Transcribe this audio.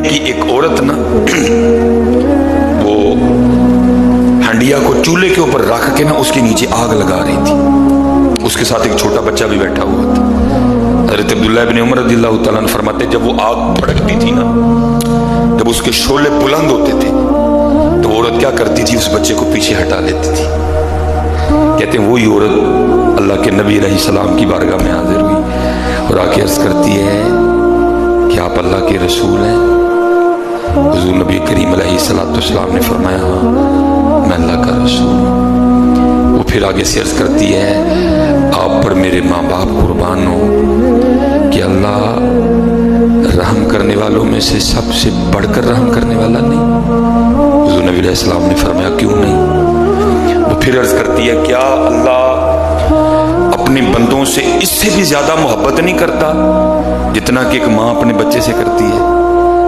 کہ ایک عورت نا وہ ہنڈیا کو چولہے کے اوپر رکھ کے نا اس کے نیچے آگ لگا رہی تھی، اس کے ساتھ ایک چھوٹا بچہ بھی بیٹھا ہوا تھا۔ حضرت عبداللہ ابن عمر رضی اللہ تعالیٰ عنہ فرماتے جب وہ آگ بھڑکتی تھی نا، جب اس کے شعلے بلند ہوتے تھے تو وہ عورت کیا کرتی تھی، اس بچے کو پیچھے ہٹا لیتی تھی۔ کہتے ہیں وہی عورت اللہ کے نبی علیہ السلام کی بارگاہ میں حاضر ہوئی اور آ کے عرض کرتی ہے کہ آپ اللہ کے رسول ہیں؟ حضور نبی کریم علیہ السلام نے فرمایا ہاں میں اللہ کا رسول ہوں۔ وہ پھر آگے سے عرض کرتی ہے آپ پر میرے ماں باپ قربان ہو کہ اللہ رحم کرنے والوں میں سے سب سے بڑھ کر رحم کرنے والا نہیں؟ حضور نبی علیہ السلام نے فرمایا کیوں نہیں؟ وہ پھر عرض کرتی ہے کیا اللہ اپنے بندوں سے اس سے بھی زیادہ محبت نہیں کرتا جتنا کہ ایک ماں اپنے بچے سے کرتی ہے؟